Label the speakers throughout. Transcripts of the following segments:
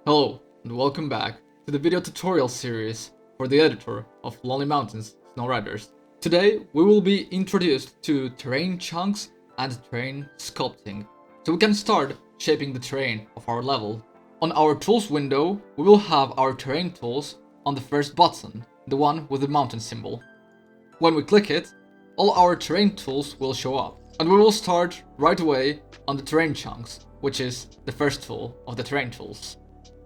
Speaker 1: Hello, and welcome back to the video tutorial series for the editor of Lonely Mountains SnowRiders. Today, we will be introduced to terrain chunks and terrain sculpting, so we can start shaping the terrain of our level. On our tools window, we will have our terrain tools on the first button, the one with the mountain symbol. When we click it, all our terrain tools will show up, and we will start right away on the terrain chunks, which is the first tool of the terrain tools.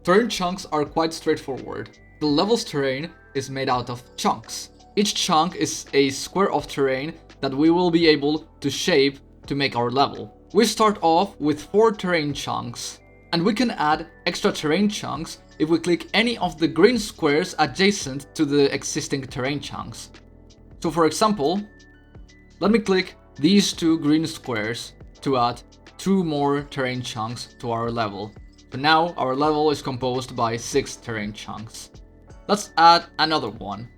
Speaker 1: Terrain chunks are quite straightforward. The level's terrain is made out of chunks. Each chunk is a square of terrain that we will be able to shape to make our level. We start off with 4 terrain chunks, and we can add extra terrain chunks if we click any of the green squares adjacent to the existing terrain chunks. So for example, let me click these 2 green squares to add 2 more terrain chunks to our level. So now our level is composed by 6 terrain chunks. Let's add another one.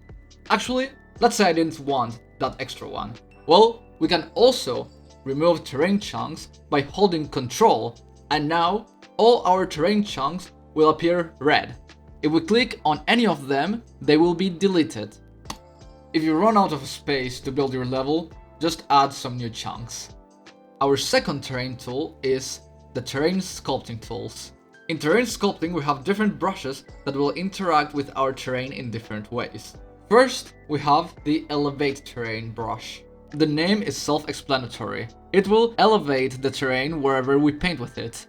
Speaker 1: Actually, let's say I didn't want that extra one. Well, we can also remove terrain chunks by holding Ctrl, and now all our terrain chunks will appear red. If we click on any of them, they will be deleted. If you run out of space to build your level, just add some new chunks. Our second terrain tool is the terrain sculpting tools. In terrain sculpting, we have different brushes that will interact with our terrain in different ways. First, we have the Elevate Terrain brush. The name is self-explanatory. It will elevate the terrain wherever we paint with it.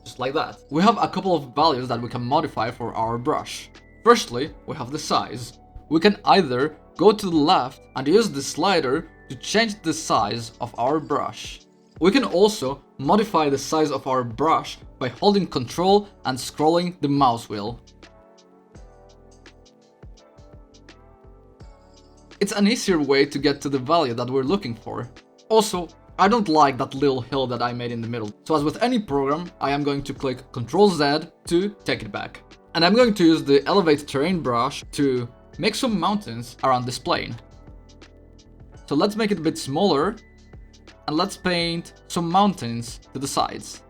Speaker 1: Just like that. We have a couple of values that we can modify for our brush. Firstly, we have the size. We can either go to the left and use the slider to change the size of our brush. We can also modify the size of our brush by holding Ctrl and scrolling the mouse wheel. It's an easier way to get to the value that we're looking for. Also, I don't like that little hill that I made in the middle, so as with any program, I am going to click Ctrl Z to take it back. And I'm going to use the Elevate Terrain brush to make some mountains around this plane. So let's make it a bit smaller, and let's paint some mountains to the sides.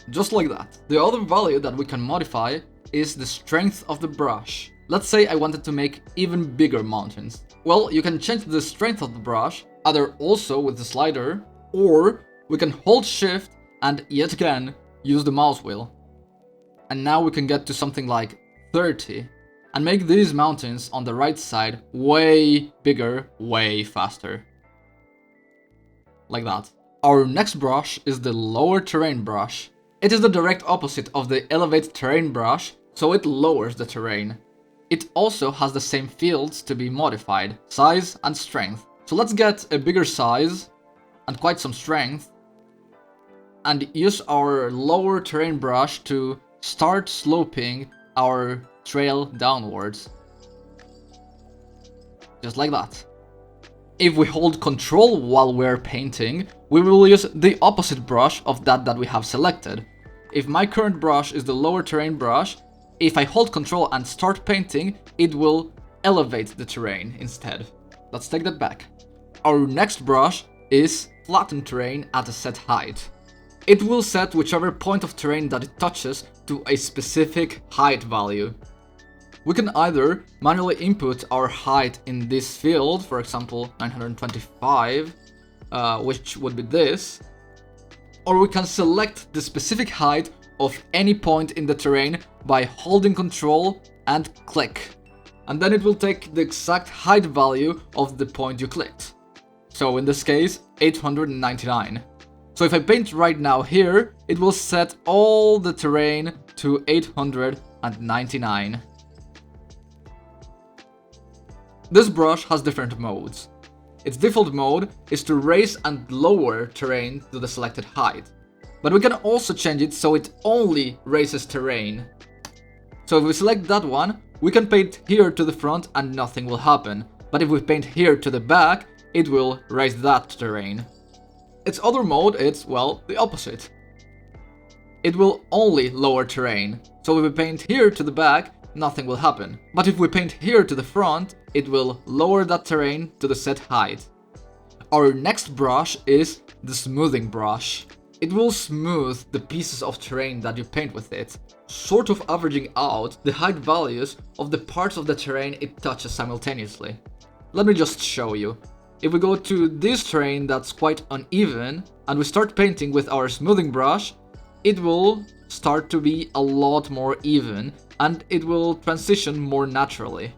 Speaker 1: Just like that. The other value that we can modify is the strength of the brush. Let's say I wanted to make even bigger mountains. Well, you can change the strength of the brush, either also with the slider, or we can hold Shift and yet again use the mouse wheel. And now we can get to something like 30 and make these mountains on the right side way bigger, way faster. Like that. Our next brush is the Lower Terrain brush. It is the direct opposite of the Elevate Terrain brush, so it lowers the terrain. It also has the same fields to be modified, size and strength. So let's get a bigger size and quite some strength and use our Lower Terrain brush to start sloping our trail downwards. Just like that. If we hold Ctrl while we're painting, we will use the opposite brush of that we have selected. If my current brush is the Lower Terrain brush, if I hold Ctrl and start painting, it will elevate the terrain instead. Let's take that back. Our next brush is Flatten Terrain at a set height. It will set whichever point of terrain that it touches to a specific height value. We can either manually input our height in this field, for example 925, which would be this, or we can select the specific height of any point in the terrain by holding Ctrl and click. And then it will take the exact height value of the point you clicked. So in this case, 899. So if I paint right now here, it will set all the terrain to 899. This brush has different modes. Its default mode is to raise and lower terrain to the selected height. But we can also change it so it only raises terrain. So if we select that one, we can paint here to the front and nothing will happen. But if we paint here to the back, it will raise that terrain. Its other mode is, well, the opposite. It will only lower terrain. So if we paint here to the back, nothing will happen. But if we paint here to the front, it will lower that terrain to the set height. Our next brush is the smoothing brush. It will smooth the pieces of terrain that you paint with it, sort of averaging out the height values of the parts of the terrain it touches simultaneously. Let me just show you. If we go to this terrain that's quite uneven, and we start painting with our smoothing brush, it will start to be a lot more even, and it will transition more naturally.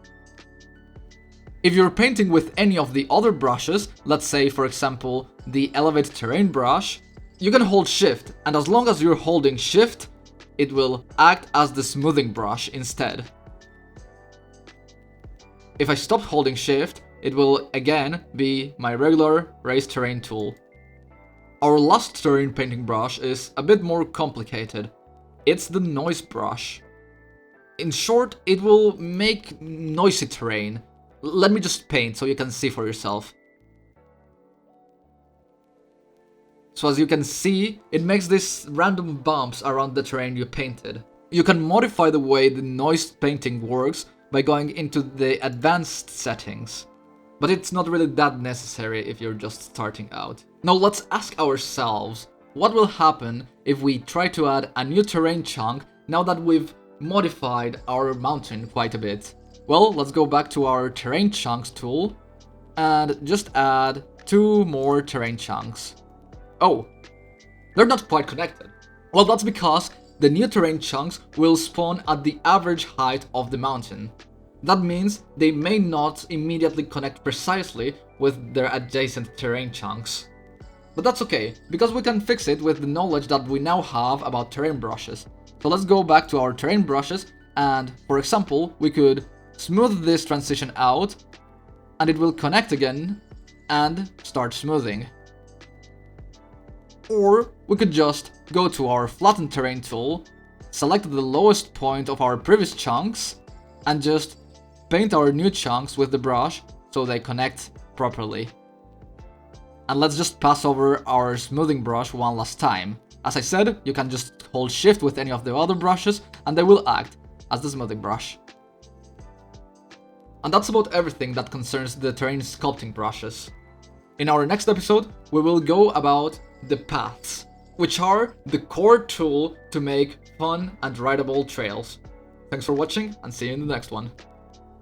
Speaker 1: If you're painting with any of the other brushes, let's say for example the Elevate Terrain brush, you can hold shift, and as long as you're holding shift, it will act as the smoothing brush instead. If I stop holding shift, it will again be my regular raise terrain tool. Our last terrain painting brush is a bit more complicated. It's the noise brush. In short, it will make noisy terrain. Let me just paint so you can see for yourself. So as you can see, it makes these random bumps around the terrain you painted. You can modify the way the noise painting works by going into the advanced settings. But it's not really that necessary if you're just starting out. Now let's ask ourselves, what will happen if we try to add a new terrain chunk now that we've modified our mountain quite a bit? Well, let's go back to our terrain chunks tool and just add 2 more terrain chunks. Oh, they're not quite connected. Well, that's because the new terrain chunks will spawn at the average height of the mountain. That means they may not immediately connect precisely with their adjacent terrain chunks. But that's okay, because we can fix it with the knowledge that we now have about terrain brushes. So let's go back to our terrain brushes, and for example, we could smooth this transition out, and it will connect again and start smoothing. Or we could just go to our Flatten Terrain tool, select the lowest point of our previous chunks, and just paint our new chunks with the brush so they connect properly. And let's just pass over our smoothing brush one last time. As I said, you can just hold shift with any of the other brushes and they will act as the smoothing brush. And that's about everything that concerns the terrain sculpting brushes. In our next episode, we will go about the paths, which are the core tool to make fun and rideable trails. Thanks for watching and see you in the next one.